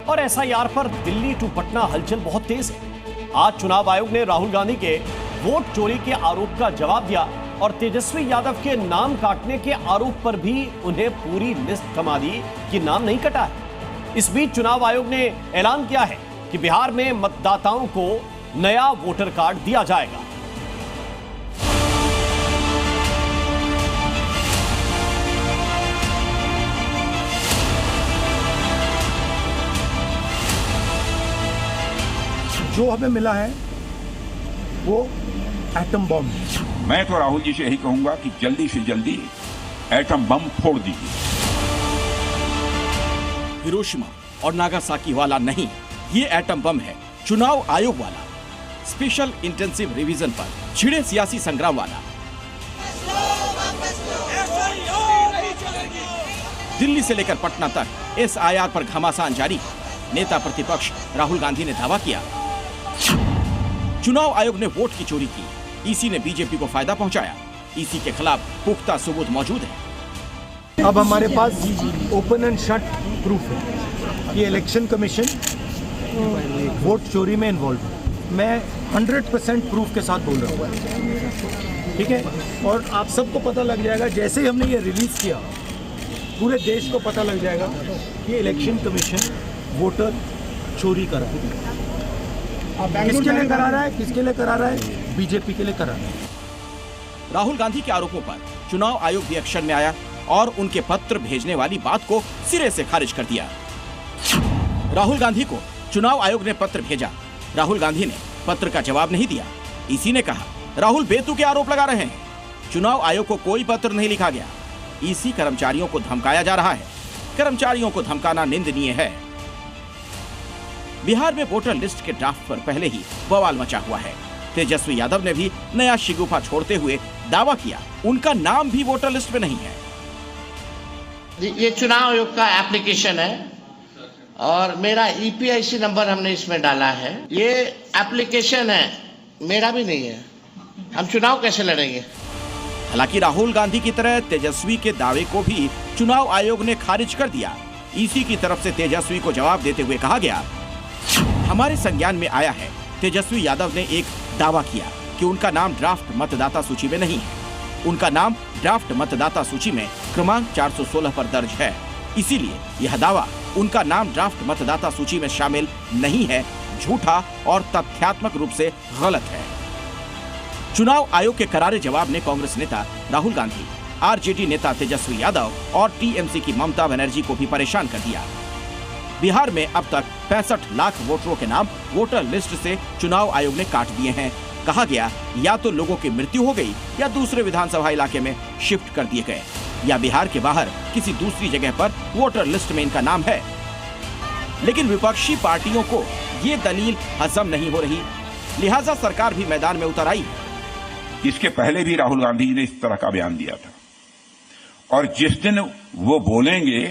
और एसआईआर पर दिल्ली टू पटना हलचल बहुत तेज है। आज चुनाव आयोग ने राहुल गांधी के वोट चोरी के आरोप का जवाब दिया और तेजस्वी यादव के नाम काटने के आरोप पर भी उन्हें पूरी लिस्ट थमा दी कि नाम नहीं कटा है। इस बीच चुनाव आयोग ने ऐलान किया है कि बिहार में मतदाताओं को नया वोटर कार्ड दिया जाएगा। जो हमें मिला है वो एटम बम। मैं तो राहुल जी से यही कहूंगा कि जल्दी से जल्दी एटम बम फोड़ दीजिए। हिरोशिमा और नागासाकी वाला नहीं, ये एटम बम है चुनाव आयोग वाला। स्पेशल इंटेंसिव रिवीजन पर छिड़े सियासी संग्राम वाला। दिल्ली से लेकर पटना तक एसआईआर पर घमासान जारी। नेता प्रतिपक्ष राहुल गांधी ने दावा किया चुनाव आयोग ने वोट की चोरी की, ईसी ने बीजेपी को फायदा पहुंचाया। ईसी के खिलाफ पुख्ता सबूत मौजूद है। अब हमारे पास ओपन एंड शट प्रूफ है कि इलेक्शन कमीशन वोट चोरी में इन्वॉल्व है। मैं 100% प्रूफ के साथ बोल रहा हूँ, ठीक है। और आप सबको पता लग जाएगा जैसे ही हमने ये रिलीज किया, पूरे देश को पता लग जाएगा कि इलेक्शन कमीशन वोटर चोरी करा है। किसके लिए करा रहा है, किसके लिए करा रहा है? बीजेपी के लिए करा रहा है। राहुल गांधी के आरोपों पर चुनाव आयोग भी एक्शन में आया और उनके पत्र भेजने वाली बात को सिरे से खारिज कर दिया। राहुल गांधी को चुनाव आयोग ने पत्र भेजा, राहुल गांधी ने पत्र का जवाब नहीं दिया। इसी ने कहा राहुल बेतुके आरोप लगा रहे हैं। चुनाव आयोग को कोई पत्र नहीं लिखा गया। ईसी कर्मचारियों को धमकाया जा रहा है। कर्मचारियों को धमकाना निंदनीय है। बिहार में वोटर लिस्ट के ड्राफ्ट पर पहले ही बवाल मचा हुआ है। तेजस्वी यादव ने भी नया शिगुफा छोड़ते हुए दावा किया उनका नाम भी वोटर लिस्ट में नहीं है। ये चुनाव आयोग का एप्लीकेशन है और मेरा ईपीआईसी नंबर हमने इसमें डाला है। ये एप्लीकेशन है, मेरा भी नहीं है। हम चुनाव कैसे लड़ेंगे? हालांकि राहुल गांधी की तरह तेजस्वी के दावे को भी चुनाव आयोग ने खारिज कर दिया। ईसी की तरफ से तेजस्वी को जवाब देते हुए कहा गया हमारे संज्ञान में आया है तेजस्वी यादव ने एक दावा किया कि उनका नाम ड्राफ्ट मतदाता सूची में नहीं है। उनका नाम ड्राफ्ट मतदाता सूची में क्रमांक 416 पर दर्ज है, इसीलिए यह दावा उनका नाम ड्राफ्ट मतदाता सूची में शामिल नहीं है झूठा और तथ्यात्मक रूप से गलत है। चुनाव आयोग के करारे जवाब ने कांग्रेस नेता राहुल गांधी, आरजेडी नेता तेजस्वी यादव और टीएमसी की ममता बनर्जी को भी परेशान कर दिया। बिहार में अब तक 65 लाख वोटरों के नाम वोटर लिस्ट से चुनाव आयोग ने काट दिए हैं। कहा गया या तो लोगों की मृत्यु हो गई या दूसरे विधानसभा इलाके में शिफ्ट कर दिए गए या बिहार के बाहर किसी दूसरी जगह पर वोटर लिस्ट में इनका नाम है। लेकिन विपक्षी पार्टियों को ये दलील हजम नहीं हो रही, लिहाजा सरकार भी मैदान में उतर आई। इसके पहले भी राहुल गांधी जी ने इस तरह का बयान दिया था और जिस दिन वो बोलेंगे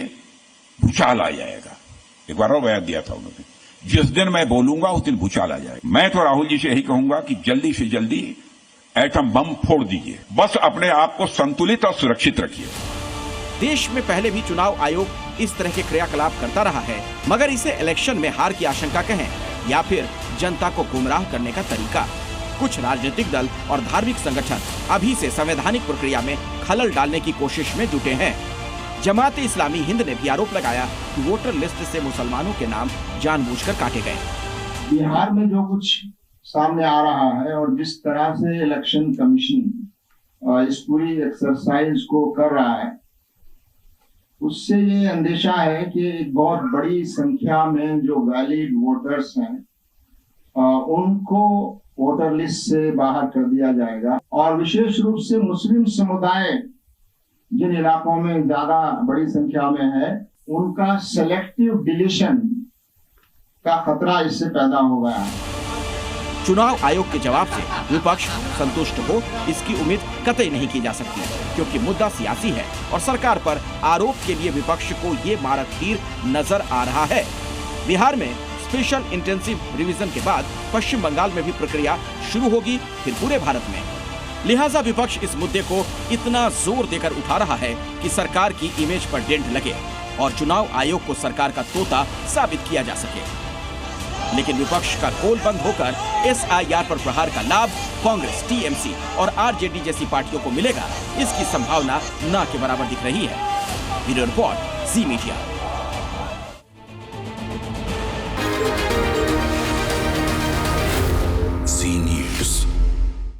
भूचाल आ जाएगा। एक बार और बयान दिया था उन्होंने, जिस दिन मैं बोलूंगा उस दिन भूचाल आ जाएगा। मैं तो राहुल जी से यही कहूंगा कि जल्दी से जल्दी एटम बम फोड़ दीजिए। बस अपने आप को संतुलित और सुरक्षित रखिए। देश में पहले भी चुनाव आयोग इस तरह के क्रियाकलाप करता रहा है, मगर इसे इलेक्शन में हार की आशंका कहें या फिर जनता को गुमराह करने का तरीका। कुछ राजनीतिक दल और धार्मिक संगठन अभी से संवैधानिक प्रक्रिया में खलल डालने की कोशिश में जुटे हैं। जमात इस्लामी हिंद ने भी आरोप लगाया कि वोटर लिस्ट से मुसलमानों के नाम जानबूझकर काटे गए। बिहार में जो कुछ सामने आ रहा है और जिस तरह से इलेक्शन कमीशन इस पूरी एक्सरसाइज को कर रहा है, उससे ये अंदेशा है कि बहुत बड़ी संख्या में जो वैलिड वोटर्स हैं उनको वोटर लिस्ट से बाहर कर दिया जाएगा। और विशेष रूप से मुस्लिम समुदाय जिन इलाकों में ज्यादा बड़ी संख्या में है, उनका सेलेक्टिव डिलीशन का खतरा इससे पैदा हो गया है। चुनाव आयोग के जवाब से विपक्ष संतुष्ट हो इसकी उम्मीद कतई नहीं की जा सकती, क्योंकि मुद्दा सियासी है और सरकार पर आरोप के लिए विपक्ष को ये मारक तीर नजर आ रहा है। बिहार में स्पेशल इंटेंसिव रिवीजन के बाद पश्चिम बंगाल में भी प्रक्रिया शुरू होगी, फिर पूरे भारत में। लिहाजा विपक्ष इस मुद्दे को इतना जोर देकर उठा रहा है कि सरकार की इमेज पर डेंट लगे। और चुनाव आयोग को सरकार का तोता साबित किया जा सके। लेकिन विपक्ष का गोल बंद होकर SIR पर प्रहार का लाभ कांग्रेस, TMC और RJD जैसी पार्टियों को मिलेगा, इसकी संभावना ना के बराबर दिख रही है। ब्यूरो रिपोर्ट, जी मीडिया।